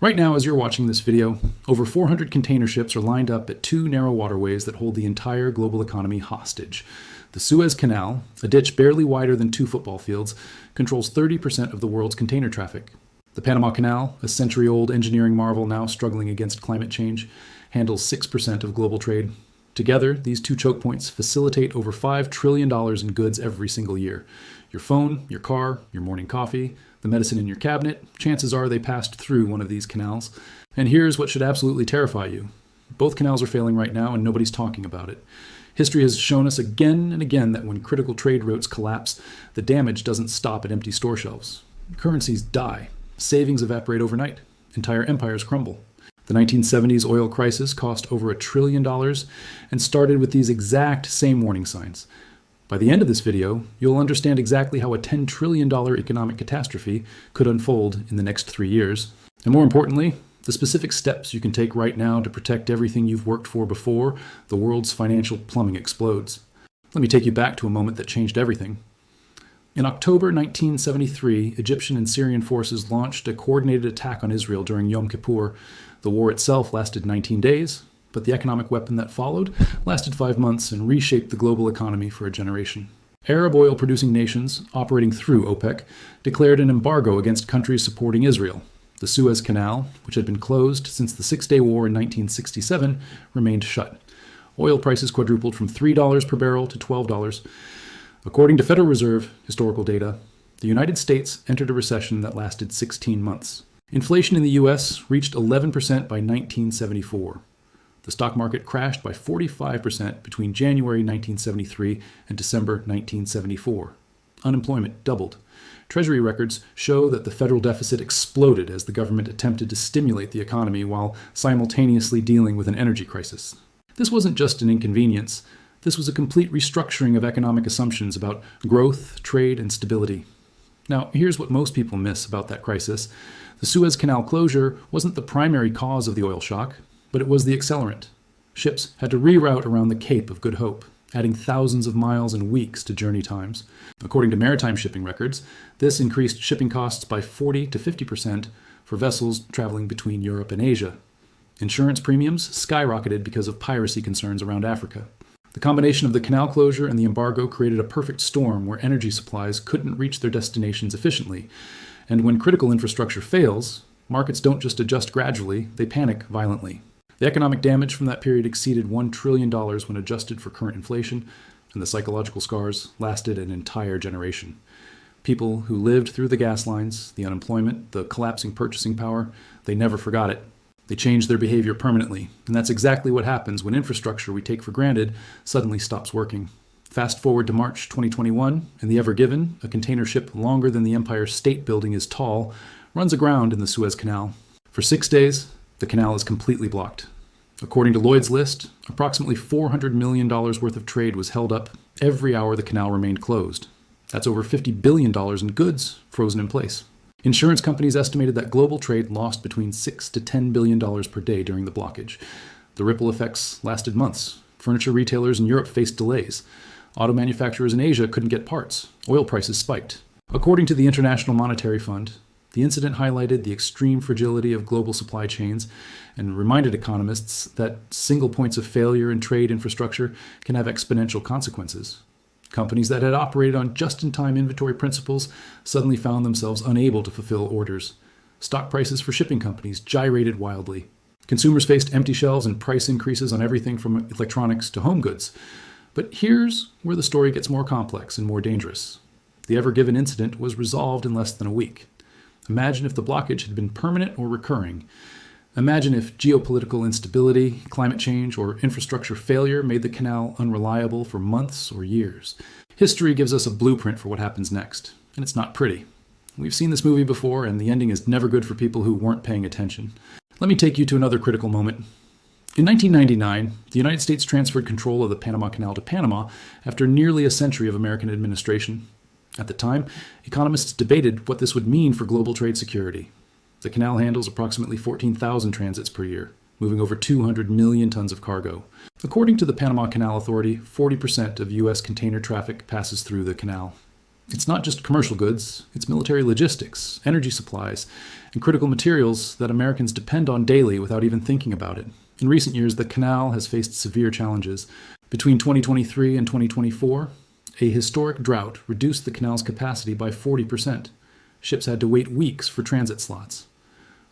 Right now, as you're watching this video, over 400 container ships are lined up at two narrow waterways that hold the entire global economy hostage. The Suez Canal, a ditch barely wider than 2 football fields, controls 30% of the world's container traffic. The Panama Canal, a century-old engineering marvel now struggling against climate change, handles 6% of global trade. Together, these two choke points facilitate over $5 trillion in goods every single year. Your phone, your car, your morning coffee, the medicine in your cabinet, chances are they passed through one of these canals. And here's what should absolutely terrify you. Both canals are failing right now and nobody's talking about it. History has shown us again and again that when critical trade routes collapse, the damage doesn't stop at empty store shelves. Currencies die. Savings evaporate overnight. Entire empires crumble. The 1970s oil crisis cost over $1 trillion and started with these exact same warning signs. By the end of this video, you'll understand exactly how a $10 trillion economic catastrophe could unfold in the next 3 years. And more importantly, the specific steps you can take right now to protect everything you've worked for before the world's financial plumbing explodes. Let me take you back to a moment that changed everything. In October 1973, Egyptian and Syrian forces launched a coordinated attack on Israel during Yom Kippur. The war itself lasted 19 days, but the economic weapon that followed lasted 5 months and reshaped the global economy for a generation. Arab oil-producing nations, operating through OPEC, declared an embargo against countries supporting Israel. The Suez Canal, which had been closed since the Six-Day War in 1967, remained shut. Oil prices quadrupled from $3 per barrel to $12. According to Federal Reserve historical data, the United States entered a recession that lasted 16 months. Inflation in the U.S. reached 11% by 1974. The stock market crashed by 45% between January 1973 and December 1974. Unemployment doubled. Treasury records show that the federal deficit exploded as the government attempted to stimulate the economy while simultaneously dealing with an energy crisis. This wasn't just an inconvenience. This was a complete restructuring of economic assumptions about growth, trade, and stability. Now, here's what most people miss about that crisis. The Suez Canal closure wasn't the primary cause of the oil shock, but it was the accelerant. Ships had to reroute around the Cape of Good Hope, adding thousands of miles and weeks to journey times. According to maritime shipping records, this increased shipping costs by 40 to 50% for vessels traveling between Europe and Asia. Insurance premiums skyrocketed because of piracy concerns around Africa. The combination of the canal closure and the embargo created a perfect storm where energy supplies couldn't reach their destinations efficiently. And when critical infrastructure fails, markets don't just adjust gradually, they panic violently. The economic damage from that period exceeded $1 trillion when adjusted for current inflation, and the psychological scars lasted an entire generation. People who lived through the gas lines, the unemployment, the collapsing purchasing power, they never forgot it. They changed their behavior permanently, and that's exactly what happens when infrastructure we take for granted suddenly stops working. Fast forward to March 2021, and the Ever Given, a container ship longer than the Empire State Building is tall, runs aground in the Suez Canal. For 6 days, the canal is completely blocked. According to Lloyd's List, approximately $400 million worth of trade was held up every hour the canal remained closed. That's over $50 billion in goods frozen in place. Insurance companies estimated that global trade lost between $6 to $10 billion per day during the blockage. The ripple effects lasted months. Furniture retailers in Europe faced delays. Auto manufacturers in Asia couldn't get parts. Oil prices spiked. According to the International Monetary Fund, the incident highlighted the extreme fragility of global supply chains and reminded economists that single points of failure in trade infrastructure can have exponential consequences. Companies that had operated on just-in-time inventory principles suddenly found themselves unable to fulfill orders. Stock prices for shipping companies gyrated wildly. Consumers faced empty shelves and price increases on everything from electronics to home goods. But here's where the story gets more complex and more dangerous. The Ever Given incident was resolved in less than a week. Imagine if the blockage had been permanent or recurring. Imagine if geopolitical instability, climate change, or infrastructure failure made the canal unreliable for months or years. History gives us a blueprint for what happens next, and it's not pretty. We've seen this movie before, and the ending is never good for people who weren't paying attention. Let me take you to another critical moment. In 1999, the United States transferred control of the Panama Canal to Panama after nearly a century of American administration. At the time, economists debated what this would mean for global trade security. The canal handles approximately 14,000 transits per year, moving over 200 million tons of cargo. According to the Panama Canal Authority, 40% of U.S. container traffic passes through the canal. It's not just commercial goods, it's military logistics, energy supplies, and critical materials that Americans depend on daily without even thinking about it. In recent years, the canal has faced severe challenges. Between 2023 and 2024, a historic drought reduced the canal's capacity by 40%. Ships had to wait weeks for transit slots.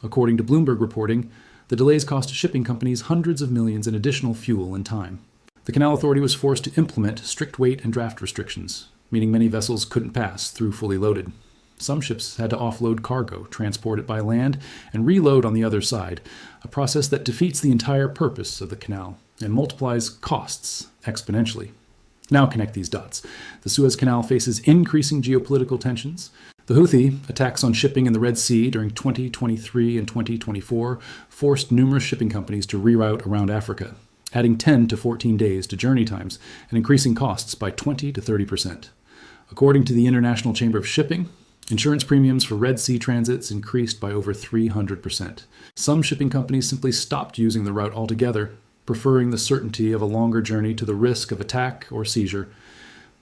According to Bloomberg reporting, the delays cost shipping companies hundreds of millions in additional fuel and time. The Canal Authority was forced to implement strict weight and draft restrictions, meaning many vessels couldn't pass through fully loaded. Some ships had to offload cargo, transport it by land, and reload on the other side, a process that defeats the entire purpose of the canal and multiplies costs exponentially. Now connect these dots. The Suez Canal faces increasing geopolitical tensions. The Houthi attacks on shipping in the Red Sea during 2023 and 2024 forced numerous shipping companies to reroute around Africa, adding 10 to 14 days to journey times and increasing costs by 20 to 30%. According to the International Chamber of Shipping, insurance premiums for Red Sea transits increased by over 300%. Some shipping companies simply stopped using the route altogether, preferring the certainty of a longer journey to the risk of attack or seizure.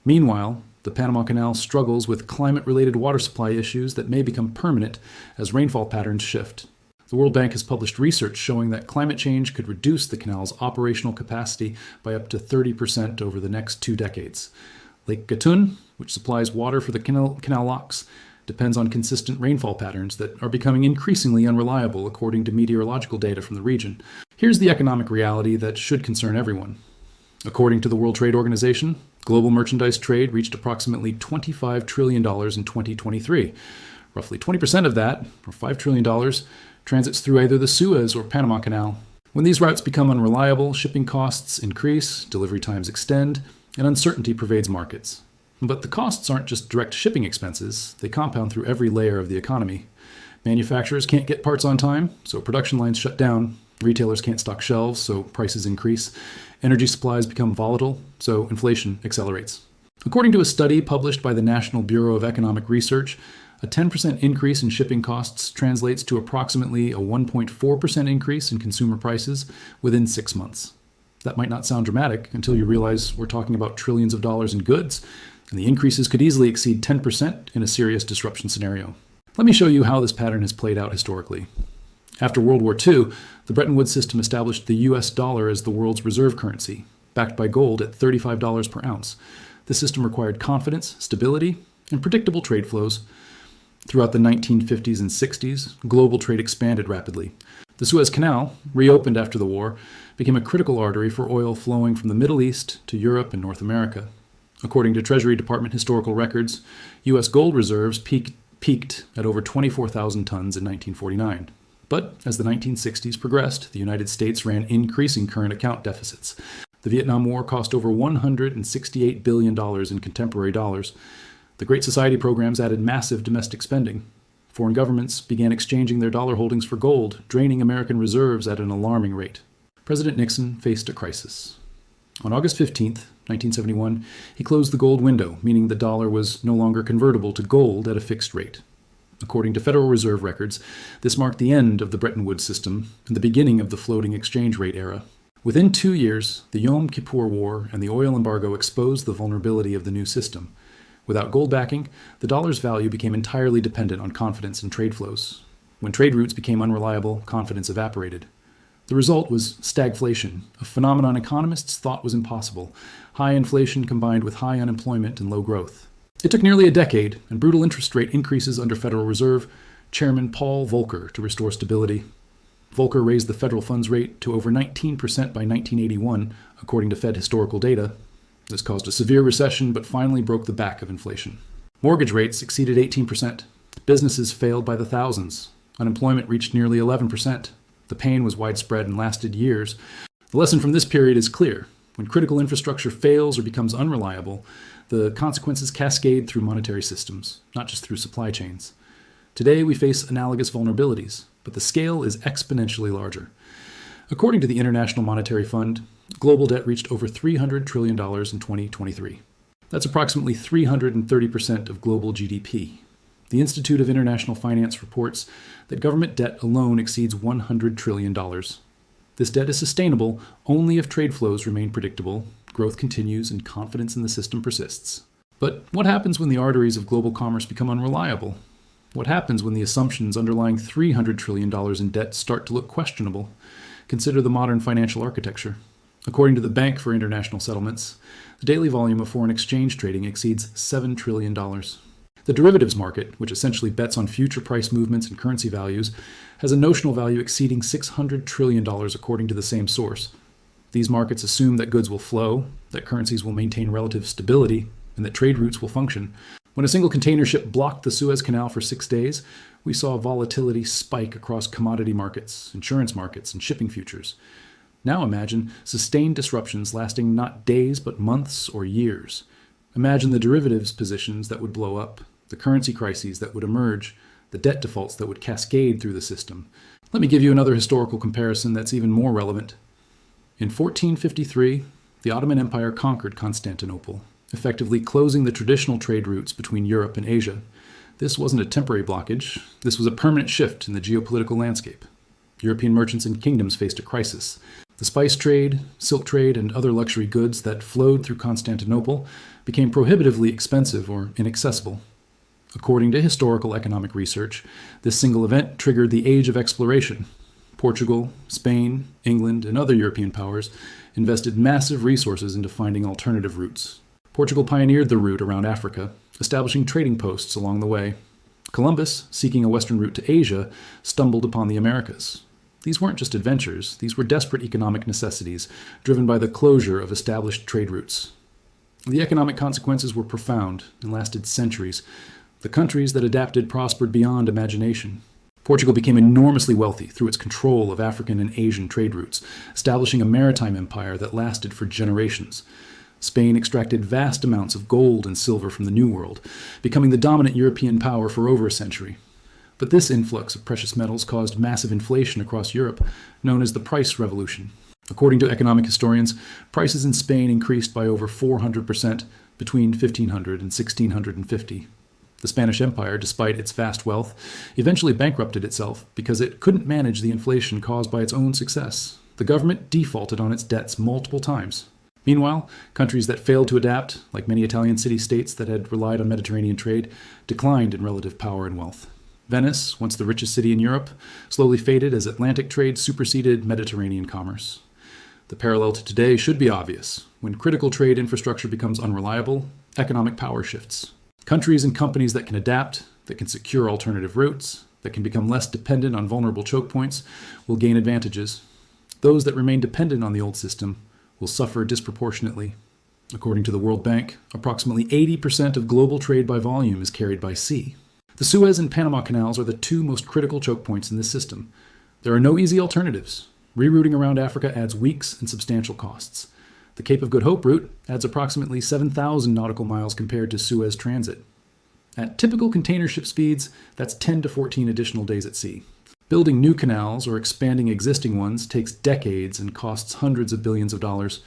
Meanwhile, the Panama Canal struggles with climate-related water supply issues that may become permanent as rainfall patterns shift. The World Bank has published research showing that climate change could reduce the canal's operational capacity by up to 30% over the next 2 decades. Lake Gatun, which supplies water for the canal locks, depends on consistent rainfall patterns that are becoming increasingly unreliable according to meteorological data from the region. Here's the economic reality that should concern everyone. According to the World Trade Organization, global merchandise trade reached approximately $25 trillion in 2023. Roughly 20% of that, or $5 trillion, transits through either the Suez or Panama Canal. When these routes become unreliable, shipping costs increase, delivery times extend, and uncertainty pervades markets. But the costs aren't just direct shipping expenses, they compound through every layer of the economy. Manufacturers can't get parts on time, so production lines shut down. Retailers can't stock shelves, so prices increase. Energy supplies become volatile, so inflation accelerates. According to a study published by the National Bureau of Economic Research, a 10% increase in shipping costs translates to approximately a 1.4% increase in consumer prices within 6 months. That might not sound dramatic until you realize we're talking about trillions of dollars in goods, and the increases could easily exceed 10% in a serious disruption scenario. Let me show you how this pattern has played out historically. After World War II, the Bretton Woods system established the US dollar as the world's reserve currency, backed by gold at $35 per ounce. This system required confidence, stability, and predictable trade flows. Throughout the 1950s and 60s, global trade expanded rapidly. The Suez Canal, reopened after the war, became a critical artery for oil flowing from the Middle East to Europe and North America. According to Treasury Department historical records, U.S. gold reserves peaked at over 24,000 tons in 1949. But as the 1960s progressed, the United States ran increasing current account deficits. The Vietnam War cost over $168 billion in contemporary dollars. The Great Society programs added massive domestic spending. Foreign governments began exchanging their dollar holdings for gold, draining American reserves at an alarming rate. President Nixon faced a crisis. On August 15, 1971, he closed the gold window, meaning the dollar was no longer convertible to gold at a fixed rate. According to Federal Reserve records, this marked the end of the Bretton Woods system and the beginning of the floating exchange rate era. Within 2 years, the Yom Kippur War and the oil embargo exposed the vulnerability of the new system. Without gold backing, the dollar's value became entirely dependent on confidence in trade flows. When trade routes became unreliable, confidence evaporated. The result was stagflation, a phenomenon economists thought was impossible. High inflation combined with high unemployment and low growth. It took nearly a decade and brutal interest rate increases under Federal Reserve Chairman Paul Volcker to restore stability. Volcker raised the federal funds rate to over 19% by 1981, according to Fed historical data. This caused a severe recession, but finally broke the back of inflation. Mortgage rates exceeded 18%. Businesses failed by the thousands. Unemployment reached nearly 11%. The pain was widespread and lasted years. The lesson from this period is clear. When critical infrastructure fails or becomes unreliable, the consequences cascade through monetary systems, not just through supply chains. Today, we face analogous vulnerabilities, but the scale is exponentially larger. According to the International Monetary Fund, global debt reached over $300 trillion in 2023. That's approximately 330% of global GDP. The Institute of International Finance reports that government debt alone exceeds $100 trillion. This debt is sustainable only if trade flows remain predictable, growth continues, and confidence in the system persists. But what happens when the arteries of global commerce become unreliable? What happens when the assumptions underlying $300 trillion in debt start to look questionable? Consider the modern financial architecture. According to the Bank for International Settlements, the daily volume of foreign exchange trading exceeds $7 trillion. The derivatives market, which essentially bets on future price movements and currency values, has a notional value exceeding $600 trillion according to the same source. These markets assume that goods will flow, that currencies will maintain relative stability, and that trade routes will function. When a single container ship blocked the Suez Canal for 6 days, we saw volatility spike across commodity markets, insurance markets, and shipping futures. Now imagine sustained disruptions lasting not days but months or years. Imagine the derivatives positions that would blow up, the currency crises that would emerge, the debt defaults that would cascade through the system. Let me give you another historical comparison that's even more relevant. In 1453, the Ottoman Empire conquered Constantinople, effectively closing the traditional trade routes between Europe and Asia. This wasn't a temporary blockage. This was a permanent shift in the geopolitical landscape. European merchants and kingdoms faced a crisis. The spice trade, silk trade, and other luxury goods that flowed through Constantinople became prohibitively expensive or inaccessible. According to historical economic research, this single event triggered the Age of Exploration. Portugal, Spain, England, and other European powers invested massive resources into finding alternative routes. Portugal pioneered the route around Africa, establishing trading posts along the way. Columbus, seeking a western route to Asia, stumbled upon the Americas. These weren't just adventures, these were desperate economic necessities, driven by the closure of established trade routes. The economic consequences were profound and lasted centuries. The countries that adapted prospered beyond imagination. Portugal became enormously wealthy through its control of African and Asian trade routes, establishing a maritime empire that lasted for generations. Spain extracted vast amounts of gold and silver from the New World, becoming the dominant European power for over a century. But this influx of precious metals caused massive inflation across Europe, known as the price revolution. According to economic historians, prices in Spain increased by over 400% between 1500 and 1650. The Spanish Empire, despite its vast wealth, eventually bankrupted itself because it couldn't manage the inflation caused by its own success. The government defaulted on its debts multiple times. Meanwhile, countries that failed to adapt, like many Italian city-states that had relied on Mediterranean trade, declined in relative power and wealth. Venice, once the richest city in Europe, slowly faded as Atlantic trade superseded Mediterranean commerce. The parallel to today should be obvious. When critical trade infrastructure becomes unreliable, economic power shifts. Countries and companies that can adapt, that can secure alternative routes, that can become less dependent on vulnerable choke points, will gain advantages. Those that remain dependent on the old system will suffer disproportionately. According to the World Bank, approximately 80% of global trade by volume is carried by sea. The Suez and Panama Canals are the two most critical choke points in this system. There are no easy alternatives. Rerouting around Africa adds weeks and substantial costs. The Cape of Good Hope route adds approximately 7,000 nautical miles compared to Suez transit. At typical container ship speeds, that's 10 to 14 additional days at sea. Building new canals or expanding existing ones takes decades and costs hundreds of billions of dollars.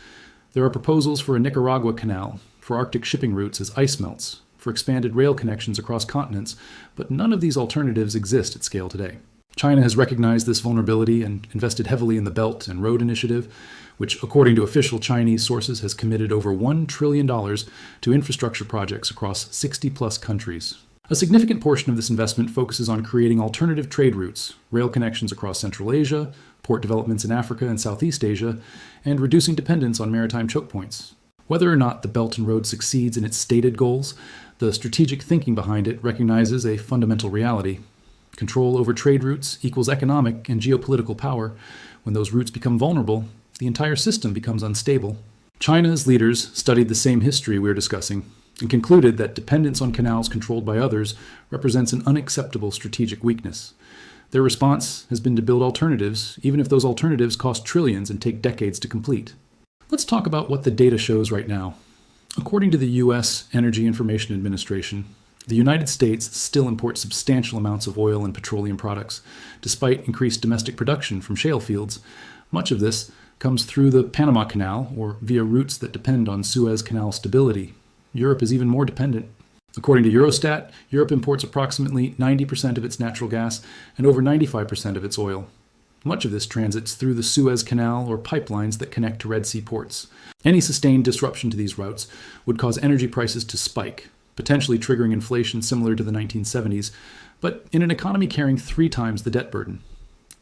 There are proposals for a Nicaragua canal, for Arctic shipping routes as ice melts, for expanded rail connections across continents, but none of these alternatives exist at scale today. China has recognized this vulnerability and invested heavily in the Belt and Road Initiative, which, according to official Chinese sources, has committed over $1 trillion to infrastructure projects across 60-plus countries. A significant portion of this investment focuses on creating alternative trade routes, rail connections across Central Asia, port developments in Africa and Southeast Asia, and reducing dependence on maritime choke points. Whether or not the Belt and Road succeeds in its stated goals, the strategic thinking behind it recognizes a fundamental reality. Control over trade routes equals economic and geopolitical power. When those routes become vulnerable, the entire system becomes unstable. China's leaders studied the same history we're discussing and concluded that dependence on canals controlled by others represents an unacceptable strategic weakness. Their response has been to build alternatives, even if those alternatives cost trillions and take decades to complete. Let's talk about what the data shows right now. According to the U.S. Energy Information Administration, the United States still imports substantial amounts of oil and petroleum products, despite increased domestic production from shale fields. Much of this comes through the Panama Canal or via routes that depend on Suez Canal stability. Europe is even more dependent. According to Eurostat, Europe imports approximately 90% of its natural gas and over 95% of its oil. Much of this transits through the Suez Canal or pipelines that connect to Red Sea ports. Any sustained disruption to these routes would cause energy prices to spike, potentially triggering inflation similar to the 1970s, but in an economy carrying 3 times the debt burden.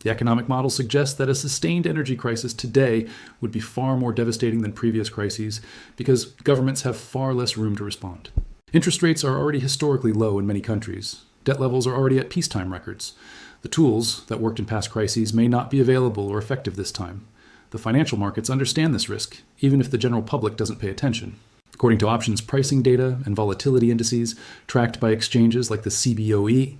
The economic model suggests that a sustained energy crisis today would be far more devastating than previous crises because governments have far less room to respond. Interest rates are already historically low in many countries. Debt levels are already at peacetime records. The tools that worked in past crises may not be available or effective this time. The financial markets understand this risk, even if the general public doesn't pay attention. According to options pricing data and volatility indices tracked by exchanges like the CBOE,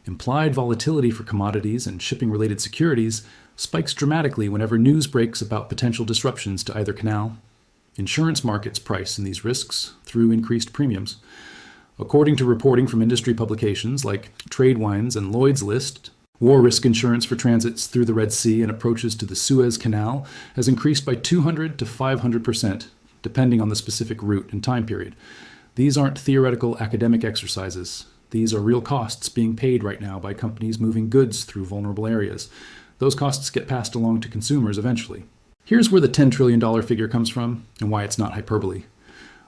implied volatility for commodities and shipping-related securities spikes dramatically whenever news breaks about potential disruptions to either canal. Insurance markets price in these risks through increased premiums. According to reporting from industry publications like Tradewinds and Lloyd's List, war risk insurance for transits through the Red Sea and approaches to the Suez Canal has increased by 200 to 500%, depending on the specific route and time period. These aren't theoretical academic exercises. These are real costs being paid right now by companies moving goods through vulnerable areas. Those costs get passed along to consumers eventually. Here's where the $10 trillion figure comes from and why it's not hyperbole.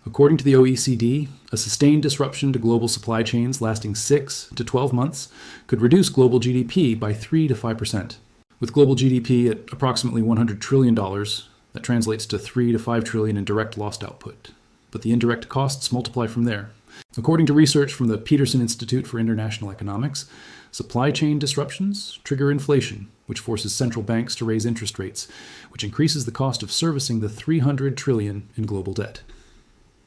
According to the OECD, a sustained disruption to global supply chains lasting 6 to 12 months could reduce global GDP by 3 to 5%. With global GDP at approximately $100 trillion, that translates to 3 to 5 trillion in direct lost output. But the indirect costs multiply from there. According to research from the Peterson Institute for International Economics, supply chain disruptions trigger inflation, which forces central banks to raise interest rates, which increases the cost of servicing the $300 trillion in global debt.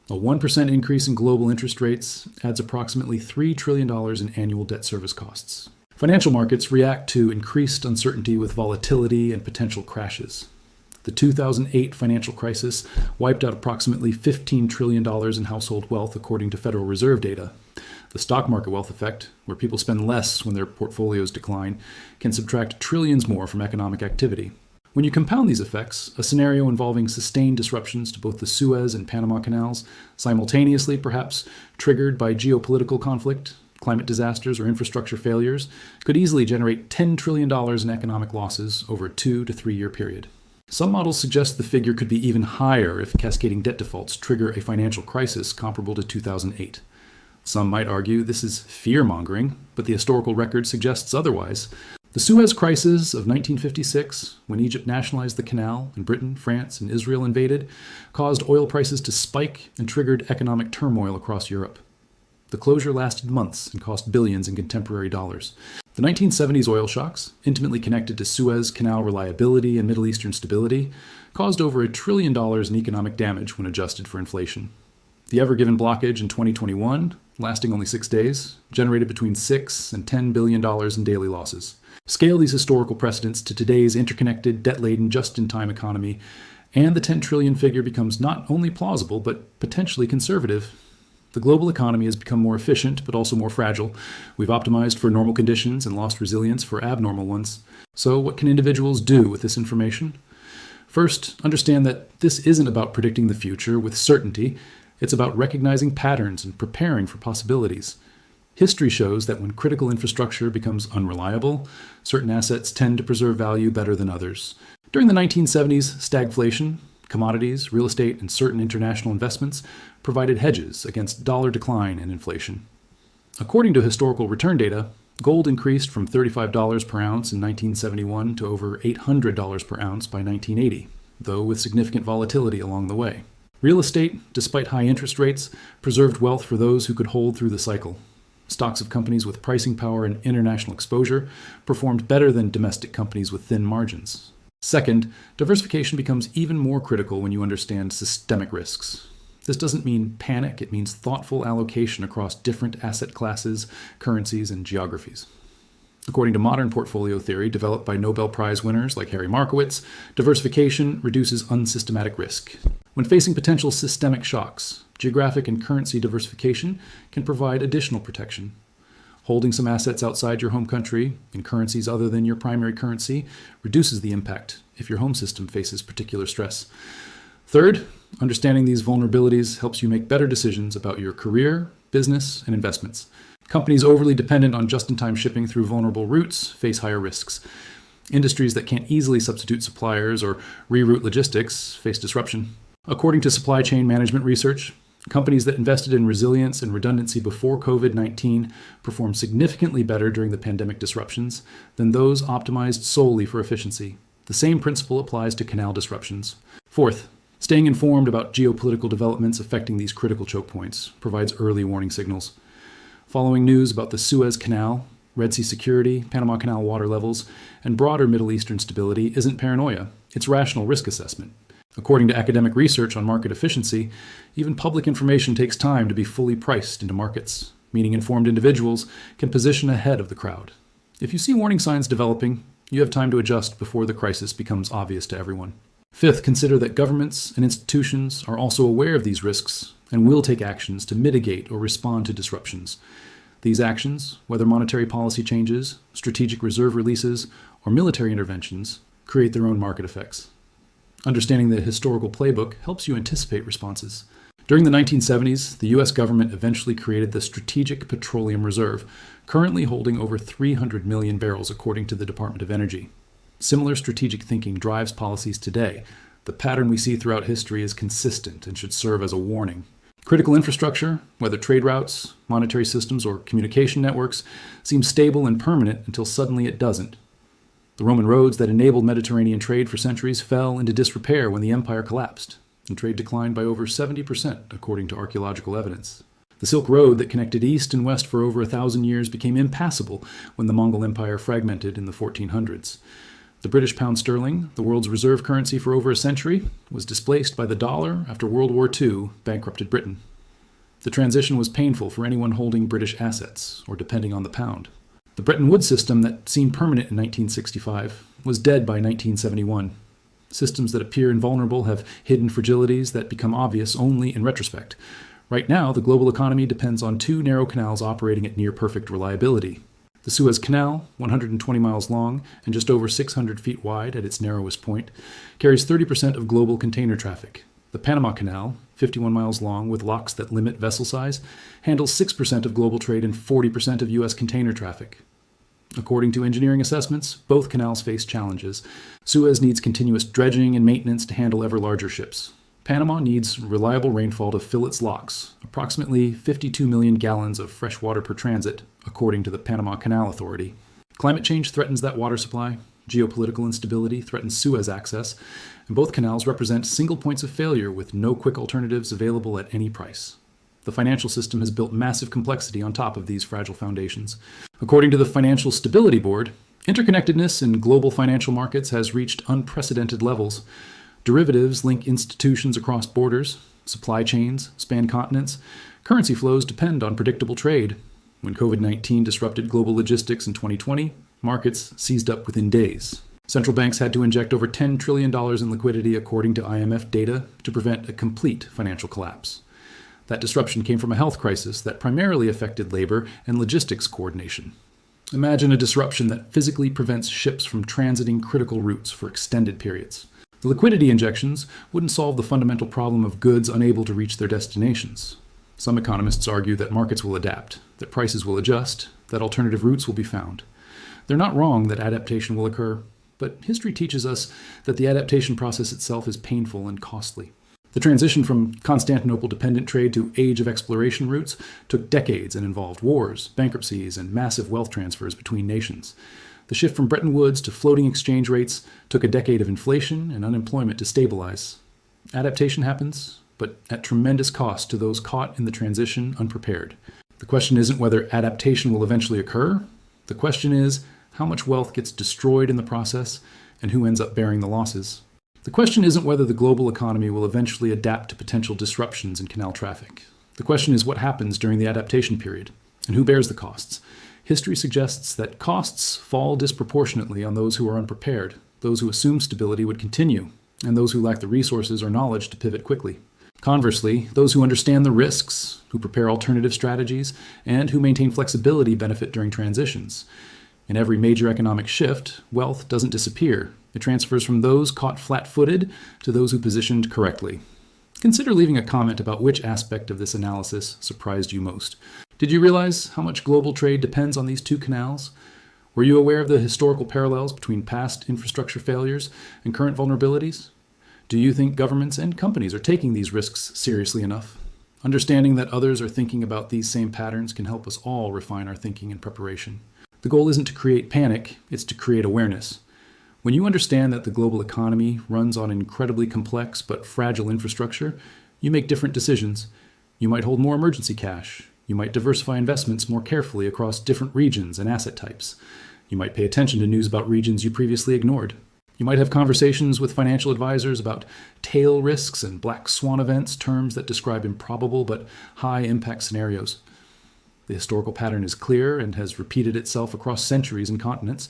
A 1% increase in global interest rates adds approximately $3 trillion in annual debt service costs. Financial markets react to increased uncertainty with volatility and potential crashes. The 2008 financial crisis wiped out approximately $15 trillion in household wealth, according to Federal Reserve data. The stock market wealth effect, where people spend less when their portfolios decline, can subtract trillions more from economic activity. When you compound these effects, a scenario involving sustained disruptions to both the Suez and Panama Canals, simultaneously perhaps triggered by geopolitical conflict, climate disasters, or infrastructure failures, could easily generate $10 trillion in economic losses over a 2 to 3 year period. Some models suggest the figure could be even higher if cascading debt defaults trigger a financial crisis comparable to 2008. Some might argue this is fear-mongering, but the historical record suggests otherwise. The Suez Crisis of 1956, when Egypt nationalized the canal and Britain, France, and Israel invaded, caused oil prices to spike and triggered economic turmoil across Europe. The closure lasted months and cost billions in contemporary dollars. The 1970s oil shocks, intimately connected to Suez Canal reliability and Middle Eastern stability, caused over $1 trillion in economic damage when adjusted for inflation. The Ever Given blockage in 2021, lasting only 6 days, generated between $6 and $10 billion in daily losses. Scale these historical precedents to today's interconnected, debt-laden, just-in-time economy, and the 10 trillion figure becomes not only plausible, but potentially conservative. The global economy has become more efficient, but also more fragile. We've optimized for normal conditions and lost resilience for abnormal ones. So what can individuals do with this information? First, understand that this isn't about predicting the future with certainty. It's about recognizing patterns and preparing for possibilities. History shows that when critical infrastructure becomes unreliable, certain assets tend to preserve value better than others. During the 1970s, stagflation, commodities, real estate, and certain international investments provided hedges against dollar decline and inflation. According to historical return data, gold increased from $35 per ounce in 1971 to over $800 per ounce by 1980, though with significant volatility along the way. Real estate, despite high interest rates, preserved wealth for those who could hold through the cycle. Stocks of companies with pricing power and international exposure performed better than domestic companies with thin margins. Second, diversification becomes even more critical when you understand systemic risks. This doesn't mean panic, it means thoughtful allocation across different asset classes, currencies, and geographies. According to modern portfolio theory developed by Nobel Prize winners like Harry Markowitz, diversification reduces unsystematic risk. When facing potential systemic shocks, geographic and currency diversification can provide additional protection. Holding some assets outside your home country in currencies other than your primary currency reduces the impact if your home system faces particular stress. Third, understanding these vulnerabilities helps you make better decisions about your career, business, and investments. Companies overly dependent on just-in-time shipping through vulnerable routes face higher risks. Industries that can't easily substitute suppliers or reroute logistics face disruption. According to supply chain management research, companies that invested in resilience and redundancy before COVID-19 performed significantly better during the pandemic disruptions than those optimized solely for efficiency. The same principle applies to canal disruptions. Fourth, staying informed about geopolitical developments affecting these critical choke points provides early warning signals. Following news about the Suez Canal, Red Sea security, Panama Canal water levels, and broader Middle Eastern stability isn't paranoia, it's rational risk assessment. According to academic research on market efficiency, even public information takes time to be fully priced into markets, meaning informed individuals can position ahead of the crowd. If you see warning signs developing, you have time to adjust before the crisis becomes obvious to everyone. Fifth, consider that governments and institutions are also aware of these risks and will take actions to mitigate or respond to disruptions. These actions, whether monetary policy changes, strategic reserve releases, or military interventions, create their own market effects. Understanding the historical playbook helps you anticipate responses. During the 1970s, the U.S. government eventually created the Strategic Petroleum Reserve, currently holding over 300 million barrels according to the Department of Energy. Similar strategic thinking drives policies today. The pattern we see throughout history is consistent and should serve as a warning. Critical infrastructure, whether trade routes, monetary systems, or communication networks, seems stable and permanent until suddenly it doesn't. The Roman roads that enabled Mediterranean trade for centuries fell into disrepair when the empire collapsed, and trade declined by over 70%, according to archaeological evidence. The Silk Road that connected east and west for over 1,000 years became impassable when the Mongol Empire fragmented in the 1400s. The British pound sterling, the world's reserve currency for over a century, was displaced by the dollar after World War II bankrupted Britain. The transition was painful for anyone holding British assets or depending on the pound. The Bretton Woods system that seemed permanent in 1965 was dead by 1971. Systems that appear invulnerable have hidden fragilities that become obvious only in retrospect. Right now, the global economy depends on two narrow canals operating at near-perfect reliability. The Suez Canal, 120 miles long and just over 600 feet wide at its narrowest point, carries 30% of global container traffic. The Panama Canal, 51 miles long with locks that limit vessel size, handles 6% of global trade and 40% of U.S. container traffic. According to engineering assessments, both canals face challenges. Suez needs continuous dredging and maintenance to handle ever larger ships. Panama needs reliable rainfall to fill its locks, approximately 52 million gallons of fresh water per transit, according to the Panama Canal Authority. Climate change threatens that water supply, geopolitical instability threatens Suez access, and both canals represent single points of failure with no quick alternatives available at any price. The financial system has built massive complexity on top of these fragile foundations. According to the Financial Stability Board, interconnectedness in global financial markets has reached unprecedented levels. Derivatives link institutions across borders, supply chains span continents, currency flows depend on predictable trade. When COVID-19 disrupted global logistics in 2020, markets seized up within days. Central banks had to inject over $10 trillion in liquidity according to IMF data to prevent a complete financial collapse. That disruption came from a health crisis that primarily affected labor and logistics coordination. Imagine a disruption that physically prevents ships from transiting critical routes for extended periods. The liquidity injections wouldn't solve the fundamental problem of goods unable to reach their destinations. Some economists argue that markets will adapt, that prices will adjust, that alternative routes will be found. They're not wrong that adaptation will occur, but history teaches us that the adaptation process itself is painful and costly. The transition from Constantinople-dependent trade to age of exploration routes took decades and involved wars, bankruptcies, and massive wealth transfers between nations. The shift from Bretton Woods to floating exchange rates took a decade of inflation and unemployment to stabilize. Adaptation happens, but at tremendous cost to those caught in the transition unprepared. The question isn't whether adaptation will eventually occur. The question is how much wealth gets destroyed in the process and who ends up bearing the losses. The question isn't whether the global economy will eventually adapt to potential disruptions in canal traffic. The question is what happens during the adaptation period and who bears the costs. History suggests that costs fall disproportionately on those who are unprepared, those who assume stability would continue, and those who lack the resources or knowledge to pivot quickly. Conversely, those who understand the risks, who prepare alternative strategies, and who maintain flexibility benefit during transitions. In every major economic shift, wealth doesn't disappear. It transfers from those caught flat-footed to those who positioned correctly. Consider leaving a comment about which aspect of this analysis surprised you most. Did you realize how much global trade depends on these two canals? Were you aware of the historical parallels between past infrastructure failures and current vulnerabilities? Do you think governments and companies are taking these risks seriously enough? Understanding that others are thinking about these same patterns can help us all refine our thinking and preparation. The goal isn't to create panic, it's to create awareness. When you understand that the global economy runs on incredibly complex but fragile infrastructure, you make different decisions. You might hold more emergency cash. You might diversify investments more carefully across different regions and asset types. You might pay attention to news about regions you previously ignored. You might have conversations with financial advisors about tail risks and black swan events, terms that describe improbable but high-impact scenarios. The historical pattern is clear and has repeated itself across centuries and continents.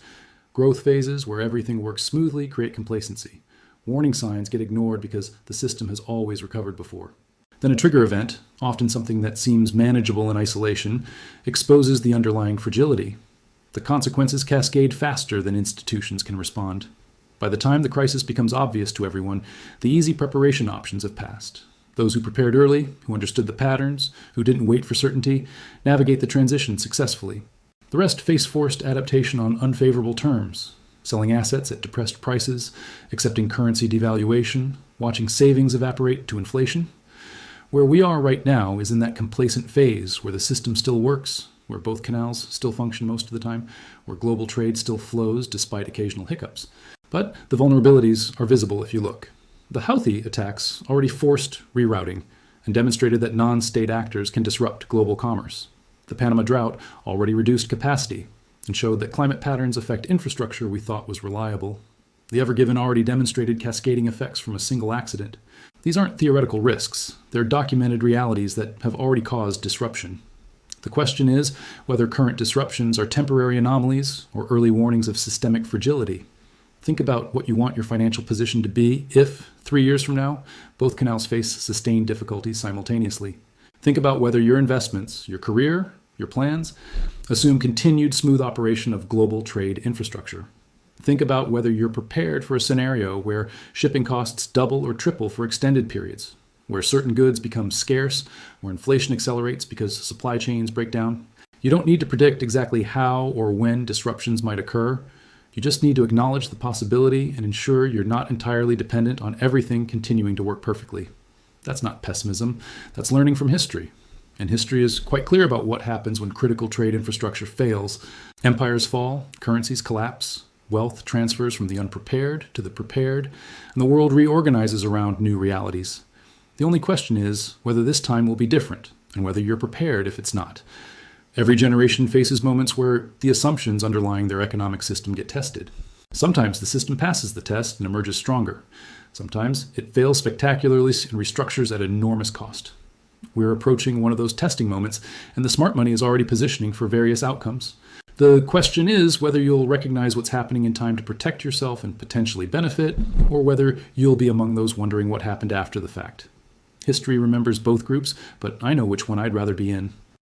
Growth phases where everything works smoothly create complacency. Warning signs get ignored because the system has always recovered before. Then a trigger event, often something that seems manageable in isolation, exposes the underlying fragility. The consequences cascade faster than institutions can respond. By the time the crisis becomes obvious to everyone, the easy preparation options have passed. Those who prepared early, who understood the patterns, who didn't wait for certainty, navigate the transition successfully. The rest face forced adaptation on unfavorable terms, selling assets at depressed prices, accepting currency devaluation, watching savings evaporate to inflation. Where we are right now is in that complacent phase where the system still works, where both canals still function most of the time, where global trade still flows despite occasional hiccups. But the vulnerabilities are visible if you look. The Houthi attacks already forced rerouting and demonstrated that non-state actors can disrupt global commerce. The Panama drought already reduced capacity and showed that climate patterns affect infrastructure we thought was reliable. The Ever Given already demonstrated cascading effects from a single accident. These aren't theoretical risks. They're documented realities that have already caused disruption. The question is whether current disruptions are temporary anomalies or early warnings of systemic fragility. Think about what you want your financial position to be if, 3 years from now, both canals face sustained difficulties simultaneously. Think about whether your investments, your career, your plans, assume continued smooth operation of global trade infrastructure. Think about whether you're prepared for a scenario where shipping costs double or triple for extended periods, where certain goods become scarce, where inflation accelerates because supply chains break down. You don't need to predict exactly how or when disruptions might occur. You just need to acknowledge the possibility and ensure you're not entirely dependent on everything continuing to work perfectly. That's not pessimism. That's learning from history. And history is quite clear about what happens when critical trade infrastructure fails. Empires fall, currencies collapse, wealth transfers from the unprepared to the prepared, and the world reorganizes around new realities. The only question is whether this time will be different, and whether you're prepared if it's not. Every generation faces moments where the assumptions underlying their economic system get tested. Sometimes the system passes the test and emerges stronger. Sometimes it fails spectacularly and restructures at enormous cost. We're approaching one of those testing moments, and the smart money is already positioning for various outcomes. The question is whether you'll recognize what's happening in time to protect yourself and potentially benefit, or whether you'll be among those wondering what happened after the fact. History remembers both groups, but I know which one I'd rather be in.